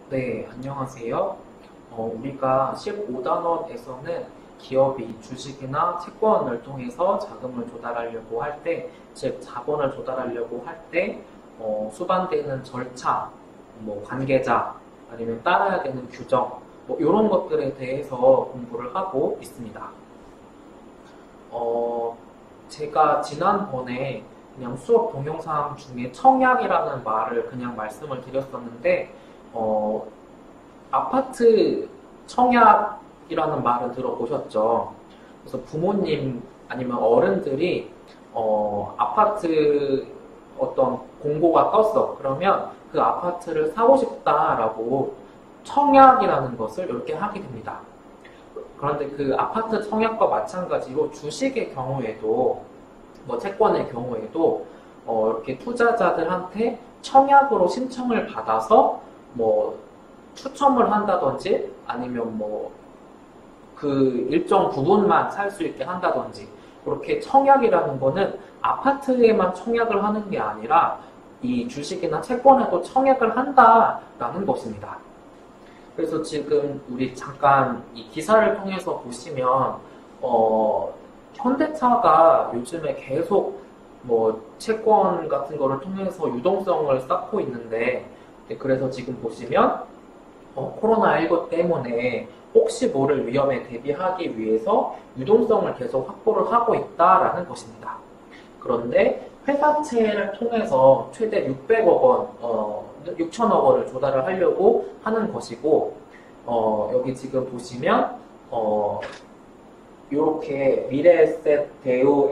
네, 안녕하세요. 우리가 15단원에서는 기업이 주식이나 채권을 통해서 자금을 조달하려고 할 때, 즉 자본을 조달하려고 할 때, 수반되는 절차, 뭐 관계자, 아니면 따라야 되는 규정, 뭐 이런 것들에 대해서 공부를 하고 있습니다. 어, 제가 지난번에 그냥 수업 동영상 중에 청약이라는 말을 그냥 말씀을 드렸었는데, 어, 아파트 청약이라는 말을 들어보셨죠? 그래서 부모님 아니면 어른들이 아파트 어떤 공고가 떴어. 그러면 그 아파트를 사고 싶다라고 청약이라는 것을 이렇게 하게 됩니다. 그런데 그 아파트 청약과 마찬가지로 주식의 경우에도 뭐 채권의 경우에도 이렇게 투자자들한테 청약으로 신청을 받아서 뭐 추첨을 한다든지 아니면 뭐 그 일정 부분만 살 수 있게 한다든지 그렇게 청약이라는 거는 아파트에만 청약을 하는 게 아니라 이 주식이나 채권에도 청약을 한다라는 것입니다. 그래서 지금 우리 잠깐 이 기사를 통해서 보시면 현대차가 요즘에 계속 뭐 채권 같은 거를 통해서 유동성을 쌓고 있는데 그래서 지금 보시면 코로나19 때문에 혹시 모를 위험에 대비하기 위해서 유동성을 계속 확보를 하고 있다라는 것입니다. 그런데 회사채를 통해서 최대 600억 원, 6천억 원을 조달을 하려고 하는 것이고, 여기 지금 보시면, 이렇게 미래에셋, 대우,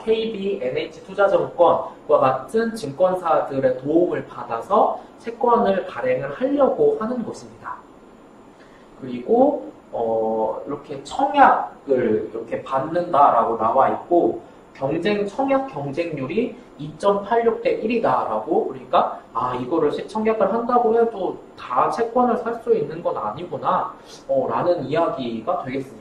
KB, NH투자증권과 같은 증권사들의 도움을 받아서 채권을 발행을 하려고 하는 것입니다. 그리고 이렇게 청약을 이렇게 받는다라고 나와 있고 청약 경쟁률이 2.86대 1이다라고 그러니까 이거를 청약을 한다고 해도 다 채권을 살 수 있는 건 아니구나 라는 이야기가 되겠습니다.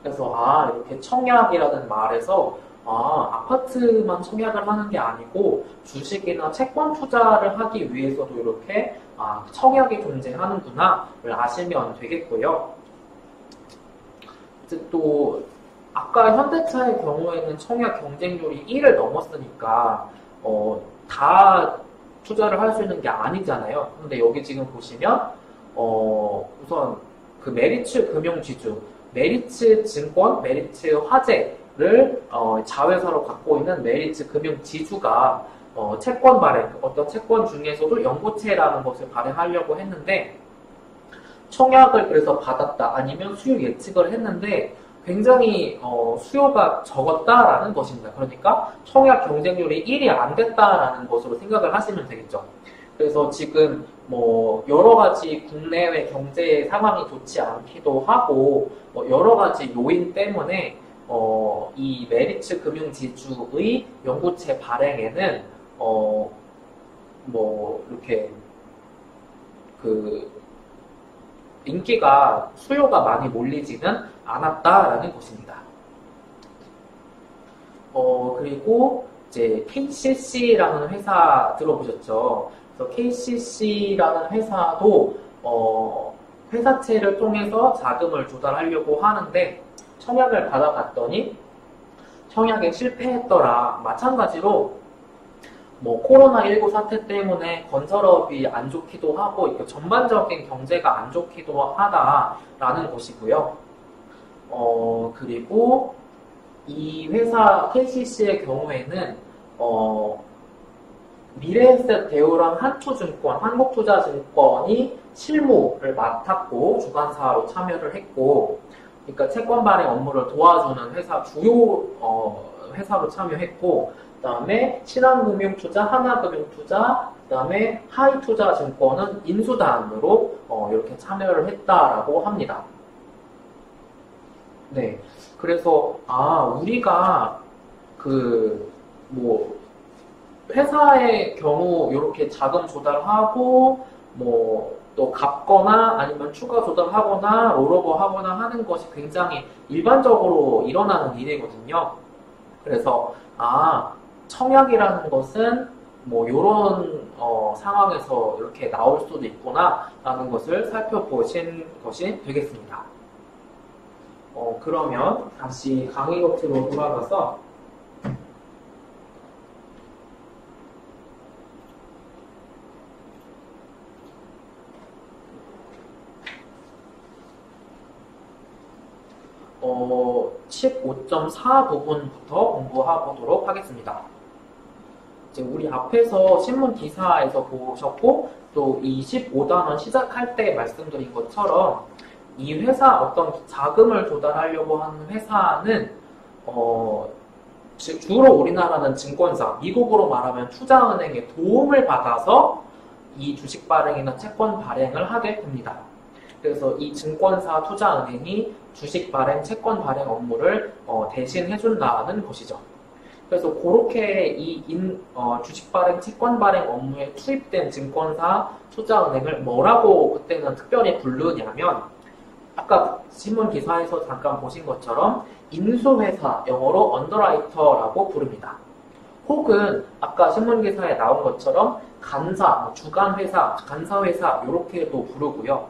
그래서 이렇게 청약이라는 말에서 아파트만 청약을 하는 게 아니고 주식이나 채권 투자를 하기 위해서도 이렇게 청약이 존재하는구나를 아시면 되겠고요. 이제 또 아까 현대차의 경우에는 청약 경쟁률이 1을 넘었으니까 다 투자를 할 수 있는 게 아니잖아요. 근데 여기 지금 보시면 우선 그 메리츠 금융지주 메리츠 증권, 메리츠 화재를 자회사로 갖고 있는 메리츠 금융지주가 채권 발행, 어떤 채권 중에서도 연고채라는 것을 발행하려고 했는데 청약을 그래서 받았다 아니면 수요 예측을 했는데 굉장히 수요가 적었다라는 것입니다. 그러니까 청약 경쟁률이 1이 안 됐다라는 것으로 생각을 하시면 되겠죠. 그래서 지금 뭐 여러 가지 국내외 경제 상황이 좋지 않기도 하고 여러 가지 요인 때문에 이 메리츠 금융지주의 연구체 발행에는 뭐 이렇게 그 수요가 많이 몰리지는 않았다라는 것입니다. 그리고 이제 KCC라는 회사 들어보셨죠? 그래서 KCC라는 회사도 회사채를 통해서 자금을 조달하려고 하는데 청약을 받아봤더니 청약에 실패했더라. 마찬가지로 뭐 코로나19 사태 때문에 건설업이 안 좋기도 하고 전반적인 경제가 안 좋기도 하다라는 것이고요. 그리고 이 회사 KCC의 경우에는 미래에셋 대우랑 한투증권, 한국투자증권이 실무를 맡았고 주관사로 참여를 했고, 그러니까 채권 발행 업무를 도와주는 회사 주요 회사로 참여했고, 그다음에 신한금융투자, 하나금융투자, 그다음에 하이투자증권은 인수단으로 이렇게 참여를 했다라고 합니다. 네, 그래서 우리가 뭐 회사의 경우 이렇게 자금 조달하고 뭐 또 갚거나 아니면 추가 조달하거나 롤오버 하거나 하는 것이 굉장히 일반적으로 일어나는 일이거든요. 그래서 청약이라는 것은 뭐 요런 상황에서 이렇게 나올 수도 있구나 라는 것을 살펴보신 것이 되겠습니다. 그러면 다시 강의 노트로 돌아가서 어, 15.4 부분부터 공부해보도록 하겠습니다. 이제 우리 앞에서 신문 기사에서 보셨고 또 이 15단원 시작할 때 말씀드린 것처럼 이 회사 어떤 자금을 조달하려고 하는 회사는 주로 우리나라는 증권사, 미국으로 말하면 투자은행의 도움을 받아서 이 주식 발행이나 채권 발행을 하게 됩니다. 그래서 이 증권사, 투자은행이 주식 발행, 채권 발행 업무를 대신 해준다는 것이죠. 그래서 그렇게 이 주식 발행, 채권 발행 업무에 투입된 증권사, 투자은행을 뭐라고 그때는 특별히 부르냐면 아까 신문 기사에서 잠깐 보신 것처럼 인수회사, 영어로 언더라이터라고 부릅니다. 혹은 아까 신문 기사에 나온 것처럼 간사, 주간회사, 간사회사 이렇게도 부르고요.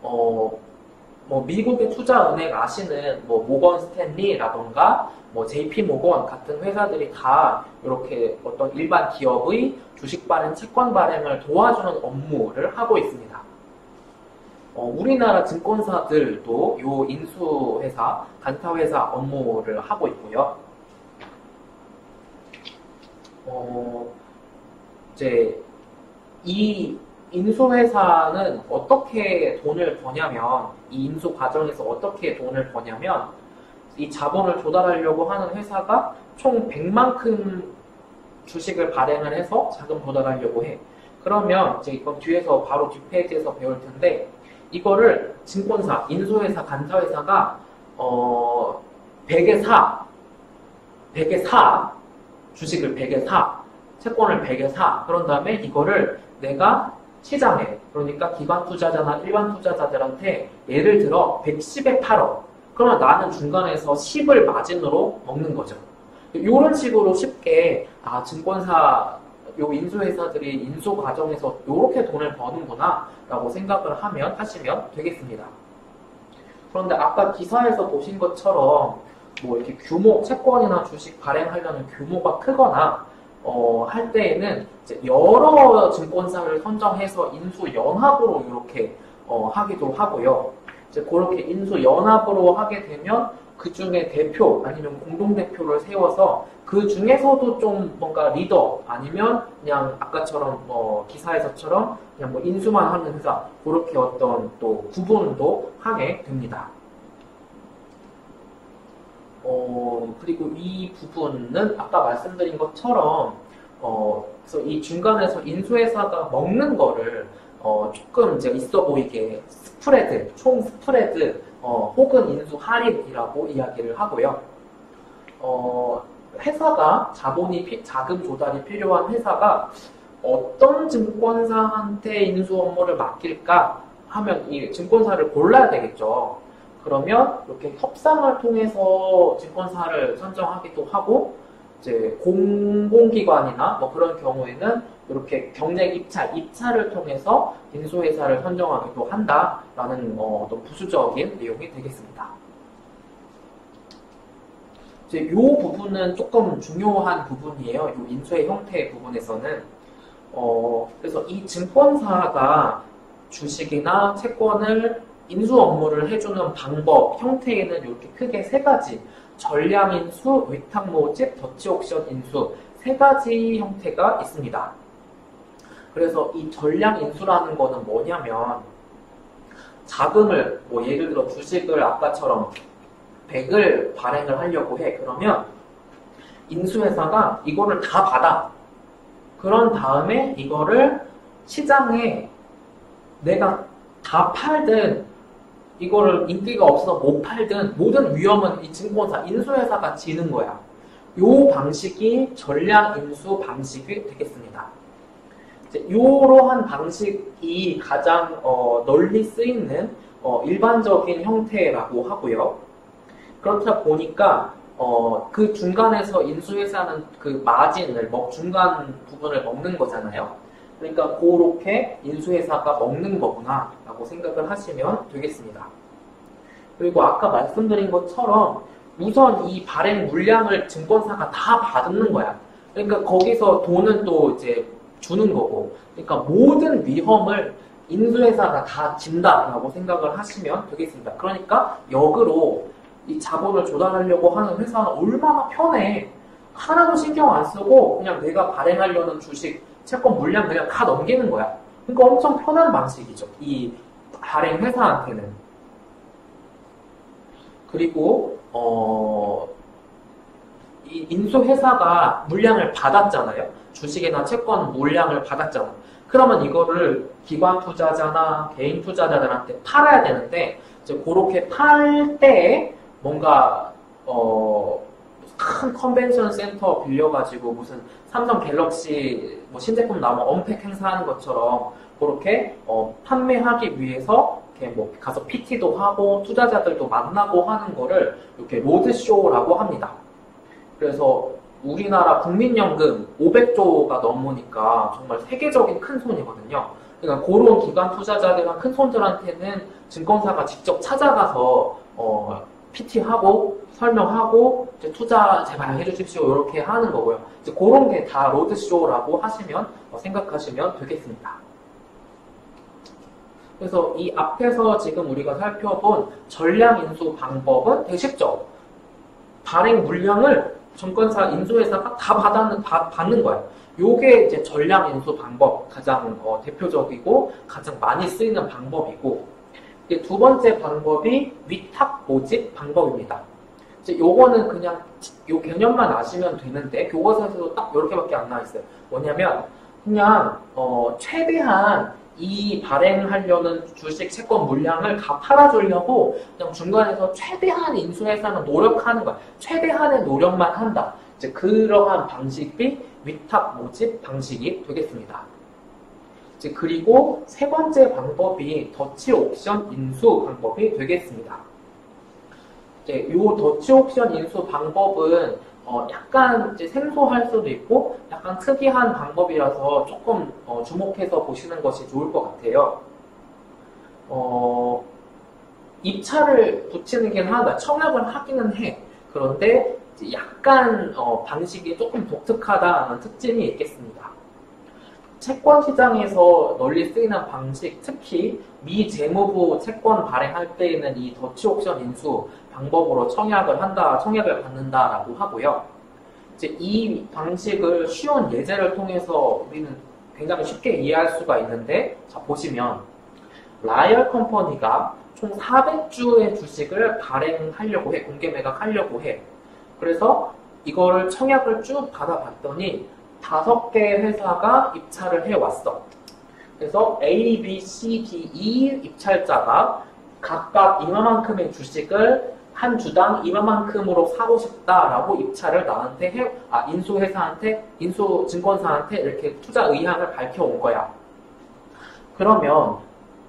뭐 미국의 투자은행 아시는 뭐 모건 스탠리라던가 뭐 JP 모건 같은 회사들이 다 이렇게 어떤 일반 기업의 주식 발행, 채권 발행을 도와주는 업무를 하고 있습니다. 우리나라 증권사들도 요 인수회사, 간사회사 업무를 하고 있고요. 이제 이 인수회사는 어떻게 돈을 버냐면, 이 인수 과정에서 어떻게 돈을 버냐면, 이 자본을 조달하려고 하는 회사가 총 100만큼 주식을 발행을 해서 자금 조달하려고 해. 그러면 이제 이건 뒤에서 바로 뒷페이지에서 배울 텐데, 이거를 증권사, 인수회사, 간사회사가 100에 사, 주식을 100에 사, 채권을 100에 사. 그런 다음에 이거를 내가 시장에, 그러니까 기관 투자자나 일반 투자자들한테 예를 들어 110에 팔어. 그러면 나는 중간에서 10을 마진으로 먹는 거죠. 이런 식으로 쉽게 증권사, 요 인수회사들이 인수 과정에서 이렇게 돈을 버는구나 라고 생각을 하시면 되겠습니다. 그런데 아까 기사에서 보신 것처럼 뭐 이렇게 채권이나 주식 발행하려는 규모가 크거나 할 때에는 이제 여러 증권사를 선정해서 인수연합으로 이렇게 하기도 하고요. 이제 그렇게 인수연합으로 하게 되면 그 중에 대표 아니면 공동대표를 세워서 그 중에서도 좀 뭔가 리더 아니면 그냥 아까처럼 기사에서처럼 그냥 뭐 인수만 하는 회사 그렇게 어떤 또 구분도 하게 됩니다. 그리고 이 부분은 아까 말씀드린 것처럼 그래서 이 중간에서 인수회사가 먹는 거를 조금 이제 있어 보이게 스프레드, 총 스프레드 혹은 인수 할인이라고 이야기를 하고요. 회사가 자금 조달이 필요한 회사가 어떤 증권사한테 인수 업무를 맡길까 하면 이 증권사를 골라야 되겠죠. 그러면 이렇게 협상을 통해서 증권사를 선정하기도 하고 이제 공공기관이나 뭐 그런 경우에는 이렇게 경쟁 입찰을 통해서 인수회사를 선정하기도 한다라는 어떤 부수적인 내용이 되겠습니다. 이제 이 부분은 조금 중요한 부분이에요. 이 인수의 형태 부분에서는 그래서 이 증권사가 주식이나 채권을 인수 업무를 해주는 방법, 형태에는 이렇게 크게 세 가지 전량 인수, 위탁 모집, 더치 옥션 인수 세 가지 형태가 있습니다. 그래서 이 전량 인수라는 거는 뭐냐면 자금을 뭐 예를 들어 주식을 아까처럼 100을 발행을 하려고 해. 그러면 인수회사가 이거를 다 받아. 그런 다음에 이거를 시장에 내가 다 팔든 이거를 인기가 없어서 못 팔든 모든 위험은 이 증권사, 인수회사가 지는 거야. 요 방식이 전량 인수 방식이 되겠습니다. 이러한 방식이 가장 널리 쓰이는 일반적인 형태라고 하고요. 그렇다 보니까 그 중간에서 인수회사는 그 마진을, 중간 부분을 먹는 거잖아요. 그러니까 그렇게 인수회사가 먹는 거구나 라고 생각을 하시면 되겠습니다. 그리고 아까 말씀드린 것처럼 우선 이 발행 물량을 증권사가 다 받는 거야. 그러니까 거기서 돈은 또 이제 주는 거고. 그러니까 모든 위험을 인수회사가 다 진다라고 생각을 하시면 되겠습니다. 그러니까 역으로 이 자본을 조달하려고 하는 회사는 얼마나 편해. 하나도 신경 안 쓰고 그냥 내가 발행하려는 주식, 채권 물량 그냥 다 넘기는 거야. 그러니까 엄청 편한 방식이죠. 이 발행 회사한테는. 그리고 이 인수회사가 물량을 받았잖아요. 주식이나 채권 물량을 받았잖아. 그러면 이거를 기관 투자자나 개인 투자자들한테 팔아야 되는데 이제 그렇게 팔 때에 뭔가 큰 컨벤션 센터 빌려가지고 무슨 삼성 갤럭시 뭐 신제품 나오면 언팩 행사하는 것처럼 그렇게 판매하기 위해서 이렇게 뭐 가서 PT도 하고 투자자들도 만나고 하는 거를 이렇게 로드쇼라고 합니다. 그래서 우리나라 국민연금 500조가 넘으니까 정말 세계적인 큰 손이거든요. 그러니까 그런 기관 투자자들이나 큰 손들한테는 증권사가 직접 찾아가서 PT하고 설명하고 이제 투자 제발 해주십시오 이렇게 하는 거고요. 이제 그런 게 다 로드쇼라고 하시면 생각하시면 되겠습니다. 그래서 이 앞에서 지금 우리가 살펴본 전량 인수 방법은 되게 쉽죠. 발행 물량을 증권사 인수회사가 다 받는 거예요. 요게 이제 전량 인수 방법 가장 대표적이고 가장 많이 쓰이는 방법이고, 이제 두 번째 방법이 위탁 모집 방법입니다. 이제 요거는 그냥 요 개념만 아시면 되는데 교과서에서도 딱 이렇게밖에 안 나와 있어요. 뭐냐면 그냥 최대한 이 발행하려는 주식 채권 물량을 다 팔아주려고 그냥 중간에서 최대한 인수회사는 노력하는 거야. 최대한의 노력만 한다. 이제 그러한 방식이 위탁 모집 방식이 되겠습니다. 이제 그리고 세 번째 방법이 더치 옵션 인수 방법이 되겠습니다. 이제 요 더치 옵션 인수 방법은 약간 이제 생소할 수도 있고 약간 특이한 방법이라서 조금 주목해서 보시는 것이 좋을 것 같아요. 입찰을 붙이는 하나, 청약을 하기는 해. 그런데 이제 약간 방식이 조금 독특하다는 특징이 있겠습니다. 채권 시장에서 널리 쓰이는 방식, 특히 미재무부 채권 발행할 때에는 이 더치 옵션 인수 방법으로 청약을 받는다라고 하고요. 이제 이 방식을 쉬운 예제를 통해서 우리는 굉장히 쉽게 이해할 수가 있는데, 자, 보시면 라이얼 컴퍼니가 총 400주의 주식을 발행하려고 해, 공개 매각하려고 해. 그래서 이거를 청약을 쭉 받아봤더니 5개 회사가 입찰을 해왔어. 그래서 A, B, C, D, E 입찰자가 각각 이만큼의 주식을 한 주당 이만큼으로 사고 싶다라고 입찰을 나한테 인수증권사한테 이렇게 투자 의향을 밝혀온 거야. 그러면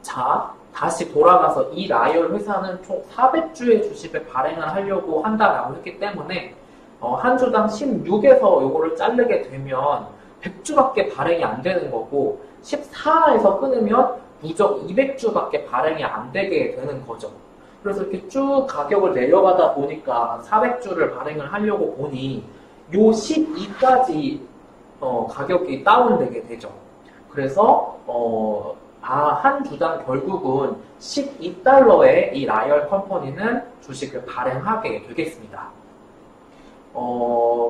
자, 다시 돌아가서 이 라이얼 회사는 총 400주의 주식을 발행을 하려고 한다라고 했기 때문에 한 주당 16에서 요거를 자르게 되면 100주밖에 발행이 안 되는 거고, 14에서 끊으면 무적 200주밖에 발행이 안 되게 되는 거죠. 그래서 이렇게 쭉 가격을 내려가다 보니까 400주를 발행을 하려고 보니 요 12까지 가격이 다운되게 되죠. 그래서 한 주당 결국은 12달러에 이 라이얼 컴퍼니는 주식을 발행하게 되겠습니다.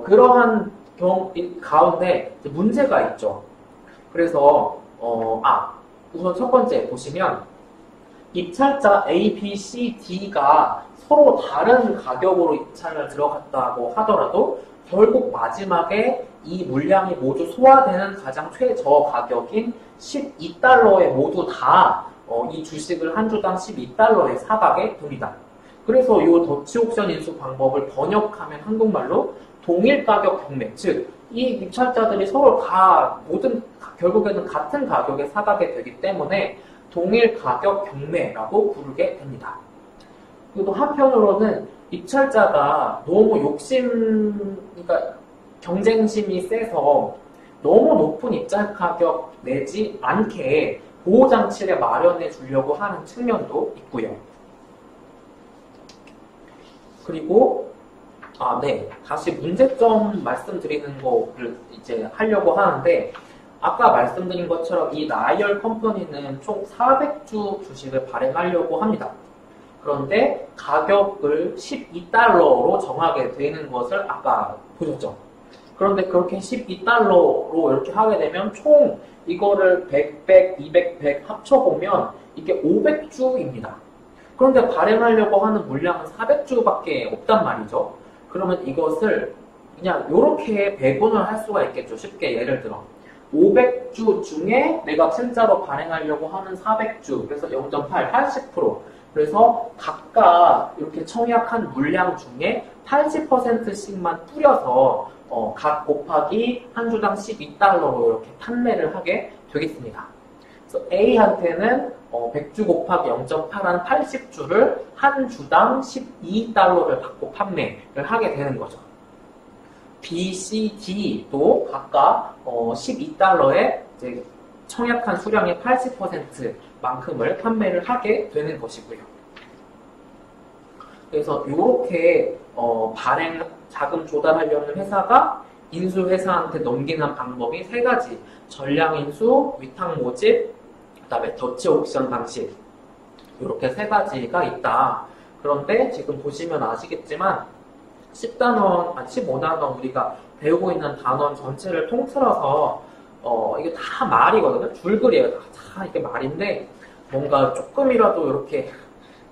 그러한 가운데 문제가 있죠. 그래서 우선 첫 번째 보시면 입찰자 A, B, C, D가 서로 다른 가격으로 입찰을 들어갔다고 하더라도 결국 마지막에 이 물량이 모두 소화되는 가장 최저 가격인 12달러에 모두 다 이 주식을 한 주당 12달러에 사가게 됩니다. 그래서 이 더치 옵션 인수 방법을 번역하면 한국말로 동일 가격 경매, 즉 이 입찰자들이 서로 결국에는 같은 가격에 사가게 되기 때문에 동일 가격 경매라고 부르게 됩니다. 그리고 또 한편으로는 입찰자가 너무 그러니까 경쟁심이 세서 너무 높은 입찰 가격 내지 않게 보호장치를 마련해 주려고 하는 측면도 있고요. 그리고 네. 다시 문제점 말씀드리는 거를 이제 하려고 하는데, 아까 말씀드린 것처럼 이 나이얼 컴퍼니는 총 400주 주식을 발행하려고 합니다. 그런데 가격을 12달러로 정하게 되는 것을 아까 보셨죠? 그런데 그렇게 12달러로 이렇게 하게 되면 총 이거를 100, 100, 200, 100 합쳐보면 이게 500주입니다. 그런데 발행하려고 하는 물량은 400주밖에 없단 말이죠. 그러면 이것을 그냥 이렇게 배분을 할 수가 있겠죠. 쉽게 예를 들어 500주 중에 내가 진짜로 발행하려고 하는 400주, 그래서 0.8, 80%. 그래서 각각 이렇게 청약한 물량 중에 80%씩만 뿌려서 각 곱하기 한 주당 12달러로 이렇게 판매를 하게 되겠습니다. 그래서 A한테는 100주 곱하기 0.8한 80주를 한 주당 12달러를 받고 판매를 하게 되는 거죠. B, C, D도 각각 12달러에 이제 청약한 수량의 80%만큼을 판매를 하게 되는 것이고요. 그래서 이렇게 발행 자금 조달하려는 회사가 인수회사한테 넘기는 방법이 세 가지: 전량인수, 위탁 모집, 그다음에 더치 옥션 방식, 이렇게 세 가지가 있다. 그런데 지금 보시면 아시겠지만 15단원 우리가 배우고 있는 단원 전체를 통틀어서 이게 다 말이거든요. 줄글이에요. 다 이게 말인데 뭔가 조금이라도 이렇게,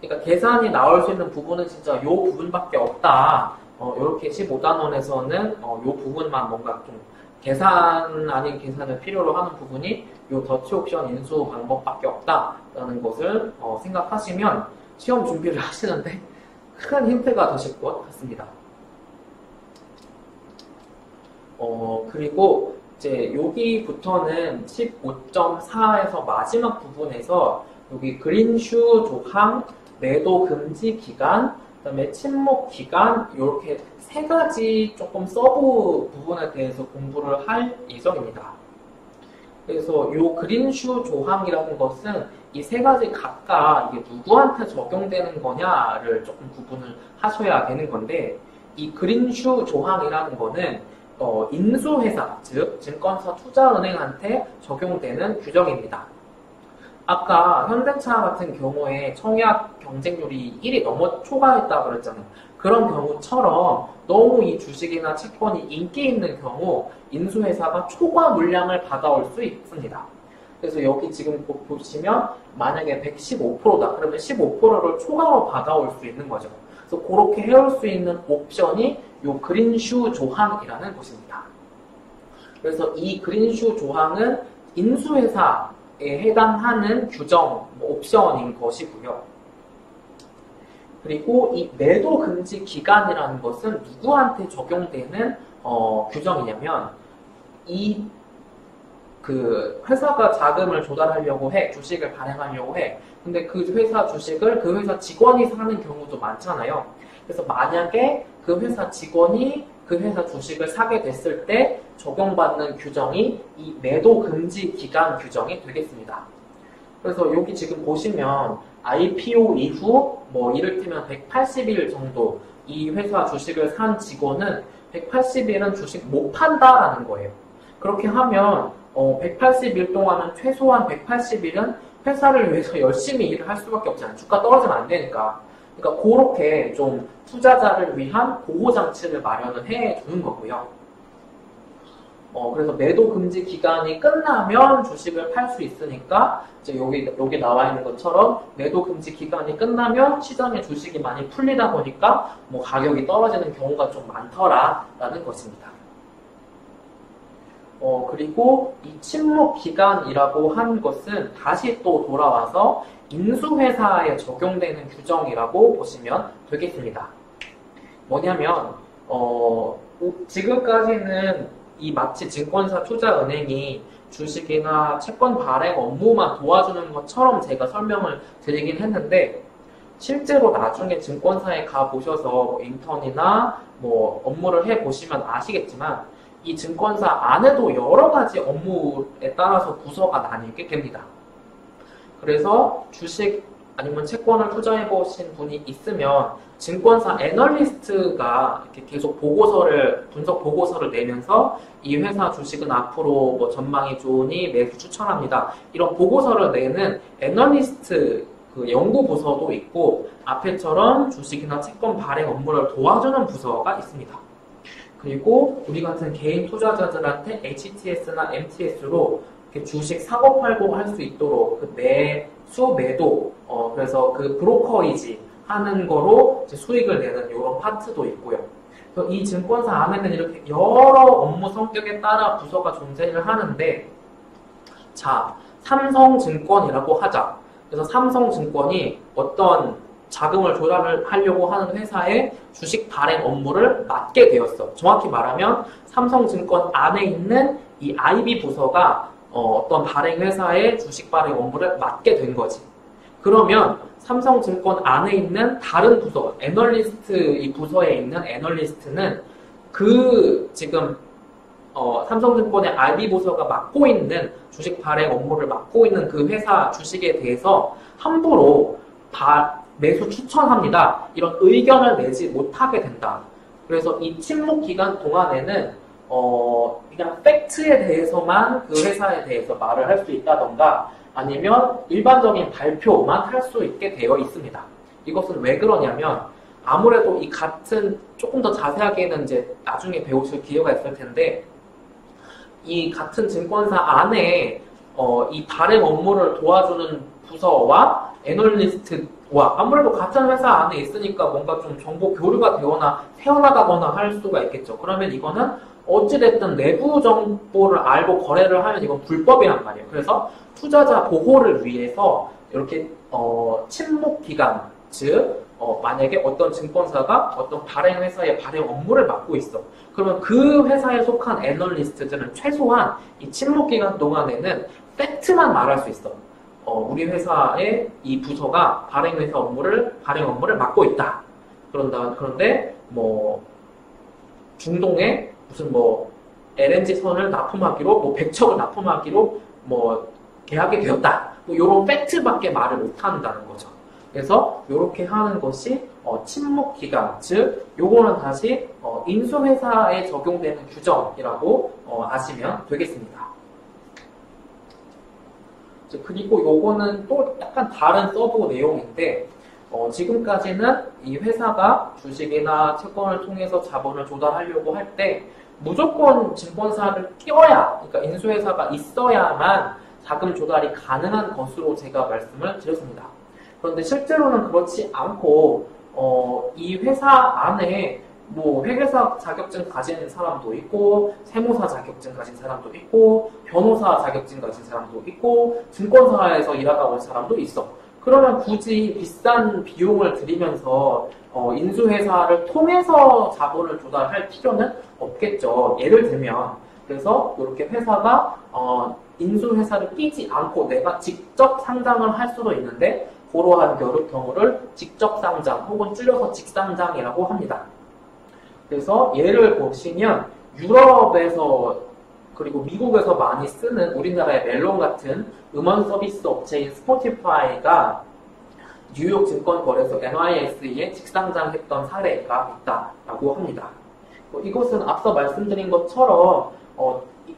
그러니까 계산이 나올 수 있는 부분은 진짜 요 부분밖에 없다. 이렇게 15단원에서는 요 부분만 뭔가 좀 계산 아닌 계산을 필요로 하는 부분이 요 더치 옵션 인수 방법밖에 없다라는 것을 생각하시면 시험 준비를 하시는데 큰 힌트가 되실 것 같습니다. 그리고 이제 여기부터는 15.4에서 마지막 부분에서 여기 그린슈 조항, 매도 금지 기간, 그다음에 침묵 기간, 이렇게 세 가지 조금 서브 부분에 대해서 공부를 할 예정입니다. 그래서 이 그린슈 조항이라는 것은 이 세 가지 각각 이게 누구한테 적용되는 거냐를 조금 구분을 하셔야 되는 건데, 이 그린슈 조항이라는 거는 인수회사, 즉 증권사 투자은행한테 적용되는 규정입니다. 아까 현대차 같은 경우에 청약 경쟁률이 1이 넘어 초과했다고 그랬잖아요. 그런 경우처럼 너무 이 주식이나 채권이 인기 있는 경우 인수회사가 초과 물량을 받아올 수 있습니다. 그래서 여기 지금 보시면 만약에 115%다. 그러면 15%를 초과로 받아올 수 있는 거죠. 그래서 그렇게 해올 수 있는 옵션이 요 그린슈 조항이라는 것입니다. 그래서 이 그린슈 조항은 인수회사에 해당하는 규정, 옵션인 것이고요. 그리고 이 매도 금지 기간이라는 것은 누구한테 적용되는 규정이냐면, 그 회사가 자금을 조달하려고 해, 주식을 발행하려고 해. 근데 그 회사 주식을 그 회사 직원이 사는 경우도 많잖아요. 그래서 만약에 그 회사 직원이 그 회사 주식을 사게 됐을 때 적용받는 규정이 이 매도 금지 기간 규정이 되겠습니다. 그래서 여기 지금 보시면 IPO 이후 이를테면 180일 정도 이 회사 주식을 산 직원은 180일은 주식 못 판다라는 거예요. 그렇게 하면 180일 동안은 최소한 180일은 회사를 위해서 열심히 일을 할 수밖에 없잖아요. 주가 떨어지면 안 되니까. 그러니까 그렇게 좀 투자자를 위한 보호장치를 마련을 해주는 거고요. 그래서 매도 금지 기간이 끝나면 주식을 팔 수 있으니까, 이제 여기 나와 있는 것처럼 매도 금지 기간이 끝나면 시장에 주식이 많이 풀리다 보니까 가격이 떨어지는 경우가 좀 많더라라는 것입니다. 그리고 이 침묵 기간이라고 한 것은 다시 또 돌아와서 인수회사에 적용되는 규정이라고 보시면 되겠습니다. 뭐냐면, 지금까지는 이 마치 증권사 투자은행이 주식이나 채권 발행 업무만 도와주는 것처럼 제가 설명을 드리긴 했는데, 실제로 나중에 증권사에 가보셔서 뭐 인턴이나 뭐 업무를 해보시면 아시겠지만 이 증권사 안에도 여러 가지 업무에 따라서 부서가 나뉘게 됩니다. 그래서 주식 아니면 채권을 투자해 보신 분이 있으면 증권사 애널리스트가 이렇게 계속 분석 보고서를 내면서 이 회사 주식은 앞으로 뭐 전망이 좋으니 매수 추천합니다. 이런 보고서를 내는 애널리스트 그 연구 부서도 있고 앞에처럼 주식이나 채권 발행 업무를 도와주는 부서가 있습니다. 그리고 우리 같은 개인 투자자들한테 HTS나 MTS로 주식 사고 팔고 할 수 있도록 그 매수 매도 그래서 그 브로커이지 하는 거로 이제 수익을 내는 이런 파트도 있고요. 그래서 이 증권사 안에는 이렇게 여러 업무 성격에 따라 부서가 존재를 하는데, 자, 삼성증권이라고 하자. 그래서 삼성증권이 어떤 자금을 조달을 하려고 하는 회사의 주식 발행 업무를 맡게 되었어. 정확히 말하면 삼성증권 안에 있는 이 IB 부서가 어떤 발행 회사의 주식 발행 업무를 맡게 된 거지. 그러면 삼성증권 안에 있는 다른 부서, 애널리스트 이 부서에 있는 애널리스트는 그 지금 삼성증권의 IB 부서가 맡고 있는 주식 발행 업무를 맡고 있는 그 회사 주식에 대해서 함부로 매수 추천합니다. 이런 의견을 내지 못하게 된다. 그래서 이 침묵 기간 동안에는 그냥 팩트에 대해서만 그 회사에 대해서 말을 할 수 있다던가 아니면 일반적인 발표만 할 수 있게 되어 있습니다. 이것은 왜 그러냐면 아무래도 이 같은 조금 더 자세하게는 이제 나중에 배우실 기회가 있을 텐데 이 같은 증권사 안에 이 발행 업무를 도와주는 부서와 애널리스트와 아무래도 같은 회사 안에 있으니까 뭔가 좀 정보 교류가 되거나 새어나가거나 할 수가 있겠죠. 그러면 이거는 어찌됐든 내부 정보를 알고 거래를 하면 이건 불법이란 말이에요. 그래서 투자자 보호를 위해서 이렇게 침묵 기간, 즉 만약에 어떤 증권사가 어떤 발행 회사의 발행 업무를 맡고 있어. 그러면 그 회사에 속한 애널리스트들은 최소한 이 침묵 기간 동안에는 팩트만 말할 수 있어. 우리 회사의 이 부서가 발행 업무를 맡고 있다. 그런데 뭐 중동에 무슨 뭐 LNG 선을 납품하기로 뭐 100척을 납품하기로 뭐 계약이 되었다. 뭐 이런 팩트밖에 말을 못 한다는 거죠. 그래서 이렇게 하는 것이 침묵 기간, 즉 요거는 다시 인수회사에 적용되는 규정이라고 아시면 되겠습니다. 그리고 요거는 또 약간 다른 서브 내용인데 지금까지는 이 회사가 주식이나 채권을 통해서 자본을 조달하려고 할 때 무조건 증권사를 끼워야, 그러니까 인수회사가 있어야만 자금 조달이 가능한 것으로 제가 말씀을 드렸습니다. 그런데 실제로는 그렇지 않고 이 회사 안에 뭐 회계사 자격증 가진 사람도 있고 세무사 자격증 가진 사람도 있고 변호사 자격증 가진 사람도 있고 증권사에서 일하다 온 사람도 있어. 그러면 굳이 비싼 비용을 들이면서 인수회사를 통해서 자본을 조달할 필요는 없겠죠. 예를 들면 그래서 이렇게 회사가 인수회사를 끼지 않고 내가 직접 상장을 할 수도 있는데 그러한 경우를 직접 상장 혹은 줄여서 직상장이라고 합니다. 그래서 예를 보시면 유럽에서 그리고 미국에서 많이 쓰는 우리나라의 멜론 같은 음원 서비스 업체인 스포티파이가 뉴욕 증권거래소 NYSE에 직상장했던 사례가 있다라고 합니다. 이것은 앞서 말씀드린 것처럼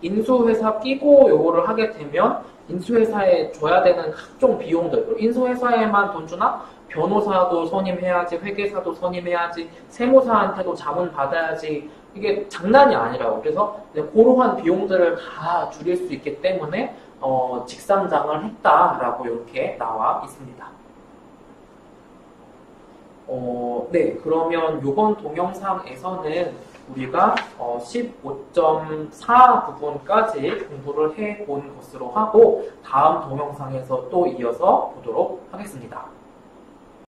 인수회사 끼고 요거를 하게 되면 인수회사에 줘야 되는 각종 비용들, 인수회사에만 돈 주나? 변호사도 선임해야지, 회계사도 선임해야지, 세무사한테도 자문 받아야지, 이게 장난이 아니라고. 그래서 그러한 비용들을 다 줄일 수 있기 때문에 직상장을 했다라고 이렇게 나와 있습니다. 네, 그러면 이번 동영상에서는 우리가 15.4 부분까지 공부를 해본 것으로 하고 다음 동영상에서 또 이어서 보도록 하겠습니다.